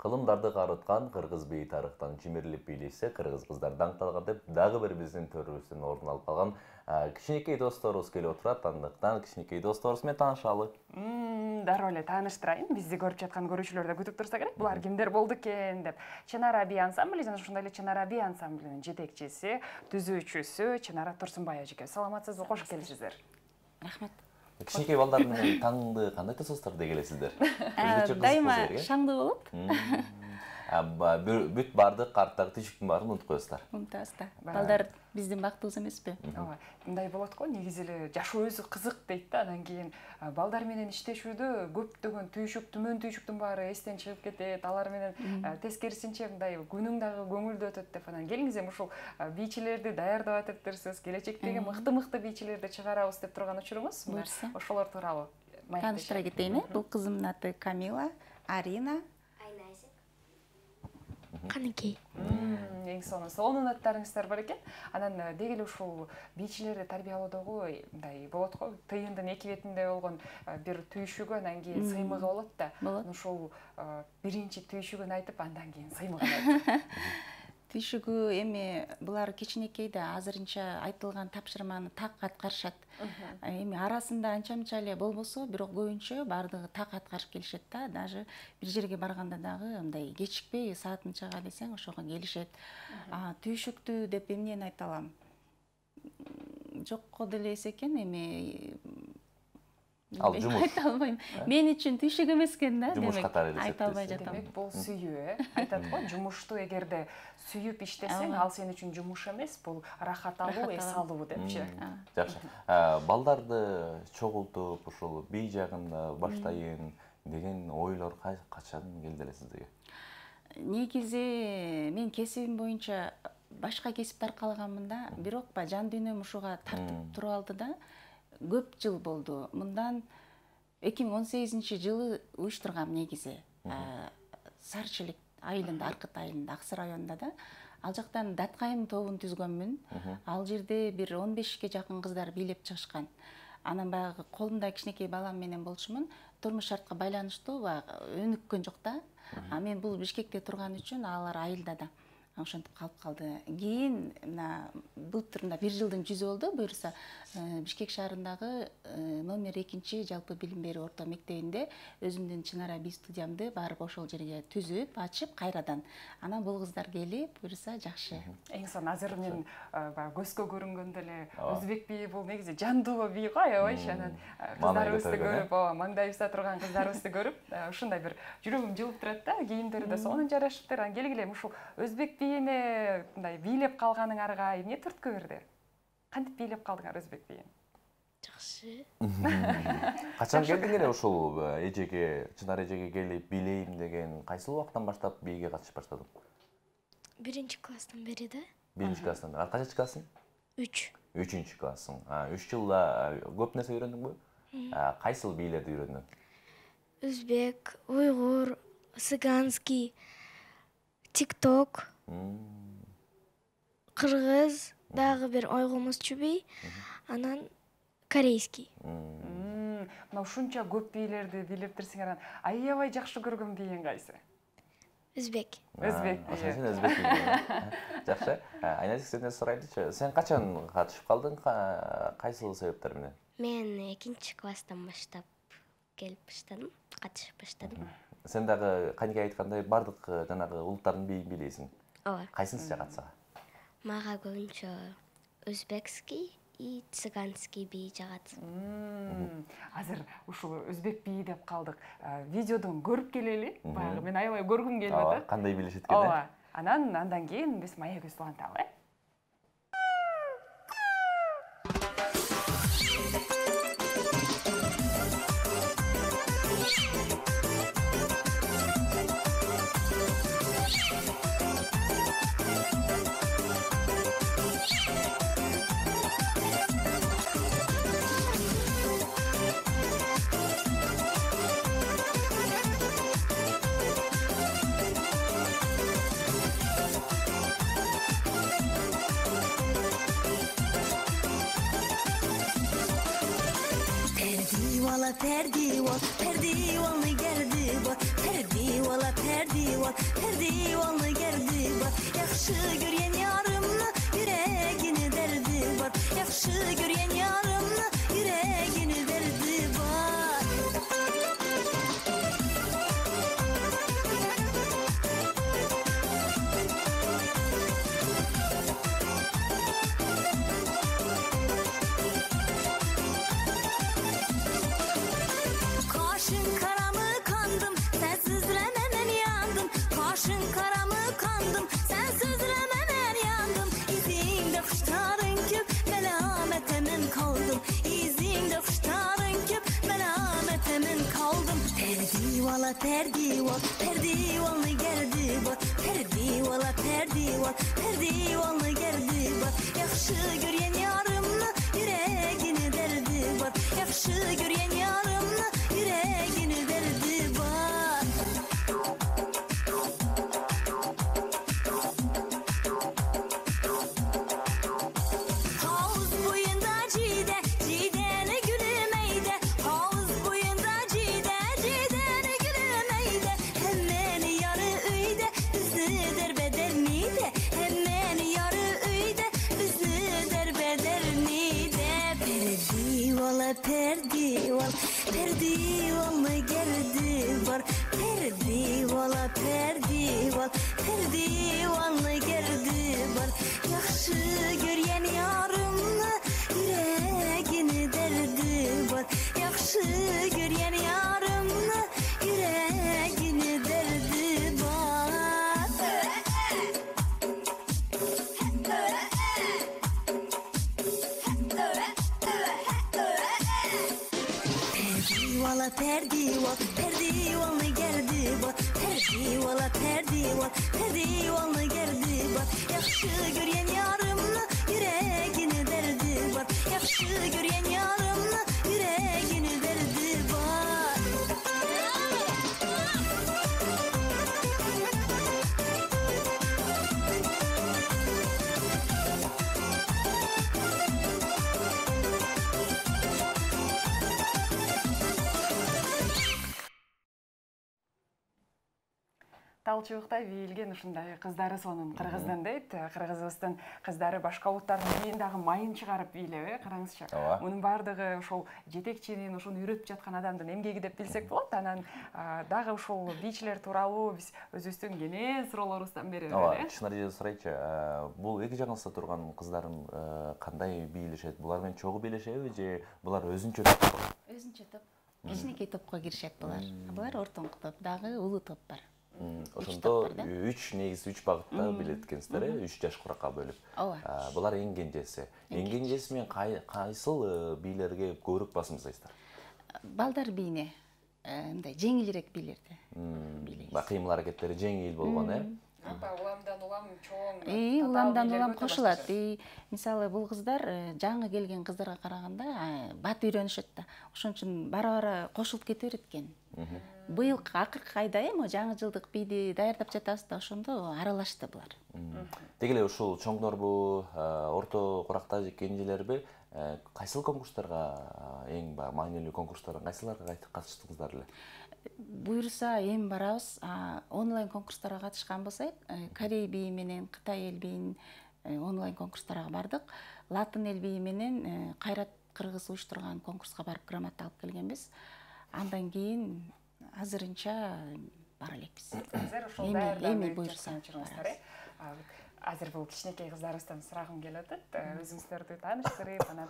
Кылымдарды карыткан кыргыз бейи тарыхтан жимирлип бийлесе, кыргыз кыздар даңкталган деп дагы бир биздин төрүбүздөн орун алып калган кичинекей досторубуз келип отурат. Андыктан кичинекей досторубуз менен таанышалы. Дароо эле тааныштырайын. Бизди көрүп жаткан көрүүчүлөр да күтүп турса керек. Булар кимдер болду экен деп. Чынара би ансамбли жана ушундай эле Чынара би ансамблинин жетекчиси, түзүүчүсү Чынара Турсунбай эжеке. Саламатсызбы, кош келипсиздер. Рахмет. Кичинекей балдар менен таңды кандай тососуздар деги элесиздер? Дайыма шаңдуу болуп. Бүт барды карттагы түйшүктүн баарын унутуп коесуздар. Унутабыз да. Балдар биздин бактыбыз эмеспи? Ооба. Мындай болот го, негизи эле жашоо өзү кызык дейт да. Андан кийин балдар менен иштешүүдө көптөгөн түйшүк, түмөн түйшүктүн баары эстен чыгып кетет. Алар менен тескерисинче мындай күнүң дагы көңүлдүү өтөт деп анан келиңиз эми ушул бийчилерди даярдап атыптырсыз. Келечектеги мыкты бийчилерди чыгарабыз деп турган учуруңуз. Буюрса. Ошолор тууралуу Тааныштыра кетейин. Бул кызымдын аты Камила, Арина, Каныкей. Эң сонун аттарыңыздар бар экен. Анан деги эле ушул бийчилерди тарбиялоодогу мындай болот го, тыйындын эки бетинде болгон бир түйшүгү, анан кийин сыймыгы болот да. Ушул биринчи түйшүгүн айтып, андан кийин сыймыгын айтып. түйшүгү эми булар кичинекей да азырынча айтылган тапшырманы так аткарышат. Эми арасында анча-мынча эле болбосо, бирок көбүнчө бардыгы так аткарып келишет да. Даже бир жерге барганда дагы мындай кечикпей саатын чыга десең ошого келишет. Түйшүктү деп эмнени айта алам? Жокко деле эсекен, эми Ал жумуш. Айта албайм. Мен үчүн түйшүк эмес экен да, Жумуш катары элестетесиз. айта албай жатам. Демек бул сүйүү, Айтат го, жумушту эгерде сүйүп иштесең, ал сен үчүн жумуш эмес, бул рахат алуу, эс алуу депчи. Жакшы. Балдарды чогултуп, ушул бий жагын баштайын деген ойлор качан келди эле сиздерге? Негизи мен кесибим боюнча башка кесип аркалаганмын да, бирок жан дүйнөм ушуга тартып туруп алды да. Көп жыл болду. Мындан 2018-жылы уюштургам негизи. Сарчылык айылында, Аркыт айылында, Аксы районунда да. Ал жактан Даткайым тобун түзгөнмүн. Ал жерде бир 15ке жакын кыздар бийлеп чыгышкан. Анан баягы колумда кичинекей балам менен болчумун. Турмуш шартка байланыштуу өнүккөн жок да. Мен бул Бишкекте турган үчүн алар айылда да. Ошентип калып калды. Кийин мына былтырында 1 жылдын жүзү болду. Буюрса Бишкек шаарындагы номер 2 жалпы билим берүү орто мектебинде өзүмдүн Чынара би студиямды барып ошол жерге түзүп, ачып кайрадан. Анан бул кыздар келип, буюрса жакшы. Эң сонун азыр мен көзгө көрүнгөндө эле өзбек бийи бул негизи жандуу бий го, аябай. Анан кыздарыбызды көрүп, маңдайыбызда турган кыздарыбызды көрүп, ушундай бир жүрөгүм жылып турат да. Кийимдери да сонун жарашыптыр. Анан келгиле ушул өзбек бийине мындай бийлеп калганыңарга эмне түрткү берди? Кантип бийлеп калдыңар өзбек бийин? Жакшы. Качан келдиңер ушул эжеге, Чынар эжеге келип бийлейм деген кайсыл убактан баштап бийге катышып баштадың? 1-класстан бери да. 1-класстан. Качанчы классың? 3. 3-классың. 3 жылда көп нерсе үйрөндүңбү? Кайсыл бийлерди үйрөндүң? Өзбек, уйгур, цыганский, тикток, кыргыз, дагы бир ойгомузчу бий, анан корейский. Мына ушунча көп бийлерди бийлептирсиңер, аябай жакшы көргөн бийиң кайсы? Өзбек. Өзбек. Сен өзбек бийи. Жакшы. Айназик сенден сурайлычы. Сен качан катышып калдың? Кайсыл себептер менен? Мен 2-класстан баштап келип баштадым, катышып баштадым. Сен дагы Каникей айткандай бардык жанагы улуттардын бийин бийлейсиң. Ооба. Кайсынсы жагат сага? Мага көбүнчө өзбекский и цыганский бий жагат. Азыр ушул өзбек бийи деп калдык. Видеодон көрүп келели. Баягы мен аябай көргүм келип атат. Кандай бийлешет экен? Ооба. Андан кийин биз мая көз уланталы. Perdi wala perdi wal, perdi wal nigerdi wal, perdi wala perdi wal. perdival, perdivallı gerdi var. Yaxşı göryen yarımlı yüreğini derdi var. Yaxşı göryen yarımlı yüreğini derdi var. Kaşın karamı kandım, sensizlememen yandım. Kaşın karamı kandım, sensizlememen yandım. İzinde kuşların küp, melametemin kaldım. İzinde kuşların küp, melametemin kaldım. Perdivala perdival, perdivallı gerdi var. Perdivala perdival, perdivallı gerdi var. Yaxşı göryen yarımlı yüreğini derdi var. Yaxşı göryen yarımlı yüreğini derdi var. Havuz boyunda cide, cidene gülümeyde. Havuz boyunda cide, cidene gülümeyde. Hemen yarı öyde, bizni derbedermiydi. Hemen yarı öyde, bizni derbedermiydi. Perdivala perdival, perdivallı gerdi var. Perdivala perdival, perdivallı gerdi var. Yaxşı göryen yarımlı yüreğini derdi var. Yaxşı göryen yarımlı yüreğini derdi var. Perdivala perdival, perdivallı gerdi var. Perdivala perdival, perdivallı gerdi var. Yaxşı göryen yarımlı yüreğini derdi var. Yaxşı göryen yarımlı yüreğini derdi var. Талчыбыктай бийилген ушундай кыздары сонун кыргыздын дейт. Кыргызыбыздын кыздары башка улуттардын бийин дагы майын чыгарып бийлеп, караңызчы. Мунун баардыгы ошол жетекчинин, ошону үйрөтүп жаткан адамдын эмгеги деп билсек болот. Анан дагы ушул бийчилер тууралуу биз өзүбүздүн кенен суроолорубуздан беребиз. Ооба, чынары сурайчы. Бул эки жагыңызда турган кыздарым кандай бийлешет? Булар менен чогуу бийлешеби же булар өзүнчө топ? Өзүнчө топ. Кичинекей топко киришет булар. Булар ортоңку топ, дагы улуу топ бар. Ошондо 3 негизи 3 багытта билет экенсиздер, 3 жаш куракка бөлүп. Булар эң кенжеси. Эң кенжеси менен кайсыл бийлерге көбүрөөк басым жасайсыздар? Балдар бийине, мындай жеңилирээк бийлерди. Кыймыл аракеттери жеңил болгон, Уламдан улам чоң. Уламдан улам кошулат. Мисалы бул кыздар жаңы келген кыздарга караганда бат үйрөнүшөт да. Ошон үчүн бара-бара кошулуп кете берет экен. Быйыл акыркы айда жаңы жылдык бийди даярдап жатабыз да, ошондо аралашты булар. Деги эле ушул чоңдорбу, орто курактагы кенжелерби кайсыл конкурстарга, эң маанилүү конкурстарга кайсыларга катыштыңыздар эле? Буюрса эми барабыз, онлайн конкурстарга катышкан болсок, Корей бийи менен Кытай эл бийин онлайн конкурстарга бардык. Латын эл бийи менен Кайрат Кыргыз уюштурган конкурска барып грамота алып келгенбиз. Андан кийин азырынча бара элекпиз. Эми буюрса. Азыр бул кичинекей кыздарыбыздан сурагым келип атат. Өзүңүздөрдү тааныштырып, анан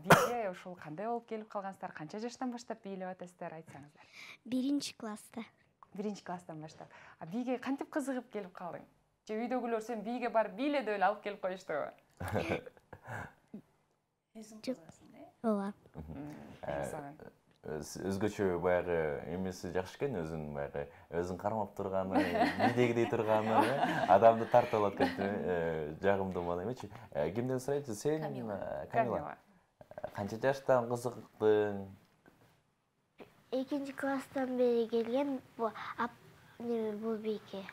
бийге ушул кандай болуп келип калгансыздар, канча жаштан баштап бийлеп атасыздар, айтсаңыздар. 1-класста. 1-класстан баштап. Бийге кантип кызыгып келип калдың? Же үйдөгүлөр сен бийге барып бийле деп эле алып келип коюштубу? Өзүң кызыгасың, Ооба. Өзгөчө баягы эмеси жакшы экен, өзүн кармап турганы, бийдегидей турганы, адамды тартып алат экен, жагымдуу мана эмечи. Кимден сурайчы, сен Камила? Канча жаштан кызыктың? 2-класстан бери келген бул бийге.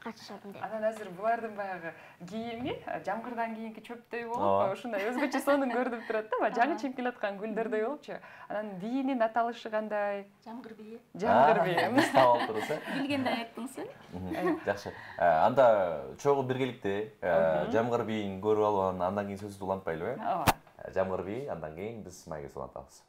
катышам деп. Анан азыр булардын баягы кийими жамгырдан кийинки чөптөй болуп, ушундай өзгөчө сонун көрүнүп турат да, жаңы чыгып келаткан гүлдөрдөй болупчу. Анан бийинин аталышы кандай? Жамгыр бийи. Жамгыр бийи. Биз таап алыптырбыз, Билгендей айттың сен. Жакшы. Анда чогуу биргеликте жамгыр бийин көрүп алып андан кийин сөздү улантпайлыбы, Ооба. Жамгыр бий, андан кийин биз майга улантабыз.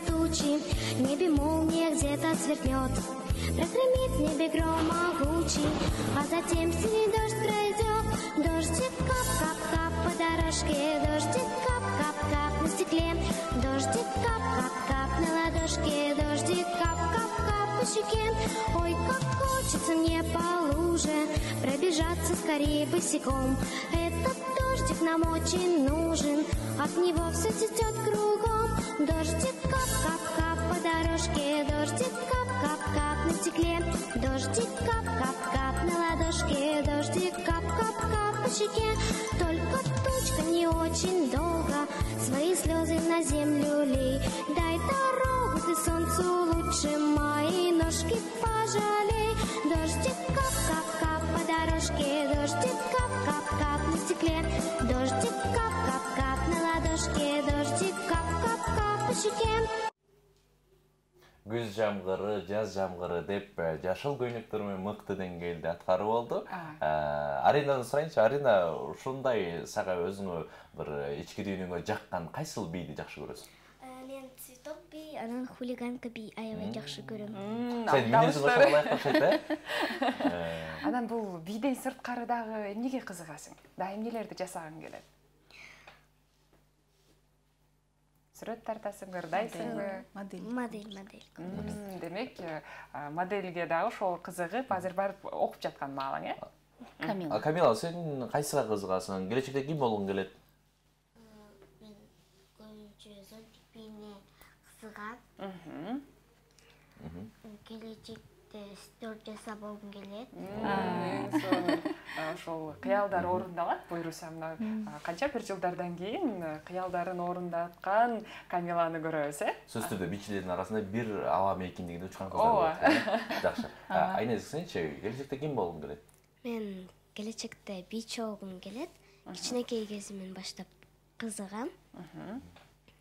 Тучи, в небе молния где-то сверкнет, прогремит в небе гром могучий, а затем синий дождь пройдет. Дождик кап-кап-кап по дорожке, дождик кап-кап-кап на стекле, дождик кап-кап-кап на ладошке, дождик кап-кап-кап по щеке. Ой, как хочется мне по луже пробежаться скорее босиком. Этот дождик нам очень нужен, от него все течет кругом. Дождик кап-кап-кап по дорожке, дождик кап-кап-кап на стекле, дождик кап-кап-кап на ладошке, дождик кап-кап-кап по щеке. Только тучка не очень долго, свои слезы на землю лей. Дай дорогу ты солнцу лучше, мои ножки пожалей. Дождик кап-кап-кап по дорожке, дождик кап-кап-кап на стекле, дождик кап-кап-кап на ладошке, дождик кап-кап-кап по щеке. Күз жамгыры, жаз жамгыры деп жашыл көйнөктөр менен мыкты деңгээлде аткарып болду. Аринадан сурайынчы, Арина, ушундай сага өзүңө бир ички дүйнөңө жаккан кайсыл бийди жакшы көрөсүң? Мен цветок бий, анан хулиганка бий аябай жакшы көрөм. Сен мүнөзүң ошого окшойт, Анан бул бийден сырткары дагы эмнеге кызыгасың? Да эмнелерди жасагың келет? Сүрөт тартасың, ырдайсыңбы? Модель. Демек, моделге дагы ошол кызыгып, азыр барып окуп жаткан маалың, Камила. Камила, сен кайсыга кызыгасың? Келечекте ким болгуң келет? Мен көбүнчө зонтик бийине кызыгам. Келечекте стөл жасап болгум келет. Ошол кыялдар орундалат, буйруса мына канча бир жылдардан кийин кыялдарын орундаткан Камиланы көрөбүз, Сөзсүз түрдө бичилердин арасында бир аба мейкиндигинде учкан кыздар болот. Жакшы. Айнез, сенчи келечекте ким болгуң келет? Мен келечекте бийчи болгум келет. Кичинекей кезимден баштап кызыгам.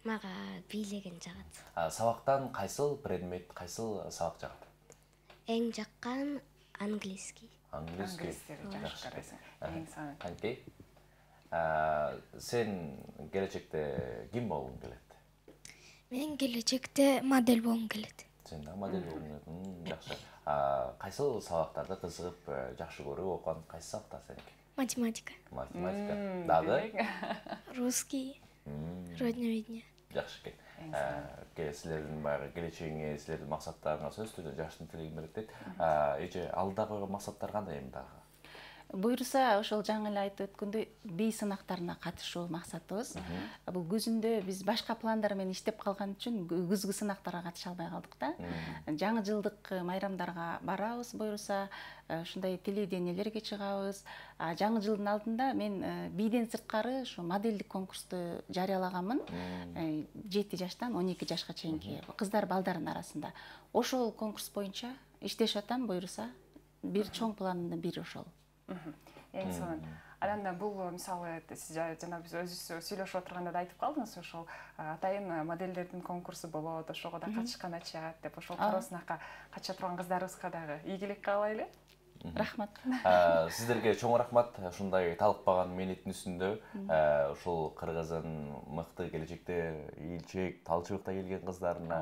Мага бийлеген жагат. Сабактан кайсыл предмет, кайсыл сабак жагат? Эң жаккан английский. Английский. жакшы көрөсүң. Эң саны. Канкей. Сен келечекте ким болгуң келет? Мен келечекте модель болгум келет. Сен да модель болгуң келет. Жакшы. Кайсыл сабактарды кызыгып жакшы көрүп окуган кайсы сабактар сеники? Математика. Математика. Дагы? Русский. Родноведение. Жакшы экен. Силердин баягы келечегиңе, силердин максаттарыңа сөзсүз түрдө жаштын тилегин берет дейт. Эже алдыда койгон максаттар кандай эми дагы? Буйруса ошол жаңы эле айтып өткөндөй бий сынактарына катышуу максатыбыз. Бул күзүндө биз башка пландар менен иштеп калган үчүн күзгү сынактарга катыша албай калдык да. Жаңы жылдык майрамдарга барабыз буйруса, ушундай телевидениелерге чыгабыз. Жаңы жылдын алдында мен бийден сырткары ушу модельдик конкурсту жарыялаганмын. 7 жаштан 12 жашка чейинки кыздар балдардын арасында. Ошол конкурс боюнча иштешип атам буйруса. Бир чоң пландын бири ошол. Эң сонун. Анан бул мисалы сиз жана биз өзүбүз сүйлөшүп отурганда да айтып калдыңыз, ошол атайын модельдердин конкурсу болот, ошого да катышкан ачат деп, ошол коросунака кача турган кыздарыбызга дагы ийгилик каалайлы. Рахмат. Сиздерге чоң рахмат. Ушундай талыкпаган мээнеттин үстүндө ушул Кыргыздын мыкты келечекте ийилчек, талчыбыкта келген кыздарына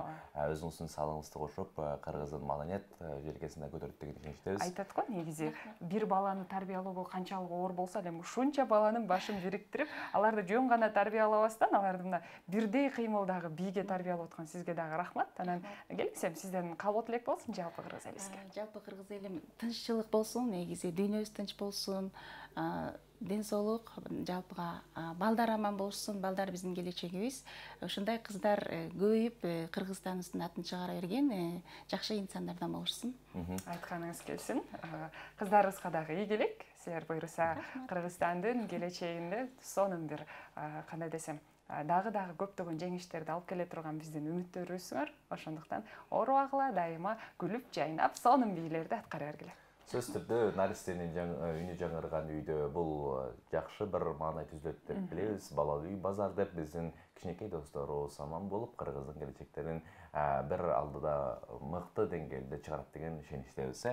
өзүңүздүн салыңызды кошуп, Кыргыздын маданият желкесине көтөрүп деген ишеничтебиз. Айтат го, негизи бир баланы тарбиялоо бул канчалык оор болсо да, ушунча баланын башын бириктирип, аларды жөн гана тарбиялабастан, аларды мына бирдей кыймылдагы бийге тарбиялап аткан сизге дагы рахмат. Анан келиңсем сиздердин кабыл тилек болсун жалпы кыргыз элибизге. Жалпы кыргыз элим тынччылык болсун, негизи дүйнөбүз тынч болсун, ден соолук, жалпыга балдар аман болушсун, балдар биздин келечегибиз. Ушундай кыздар көбөйүп, Кыргызстаныбыздын атын чыгара берген жакшы инсандардан болушсун. Айтканыңыз келсин. Кыздарыбызга дагы ийгилик. Силер буйруса Кыргызстандын келечегинде сонун бир кандай десем, дагы көптөгөн жеңиштерди алып келе турган биздин үмүттөрүбүзсүңөр. Ошондуктан оорубагыла, дайыма күлүп жайнап, сонун бийлерди аткара бергиле. Сөз түрдө наристенин үнү жаңырган үйдө бул жакшы бир маанай түзүлөт деп билебиз. Балалуу үй базар деп биздин кичинекей досторубуз аман болуп, Кыргыздын келечектерин бир алдыда мыкты деңгээлде чыгарат деген ишеничтебиз.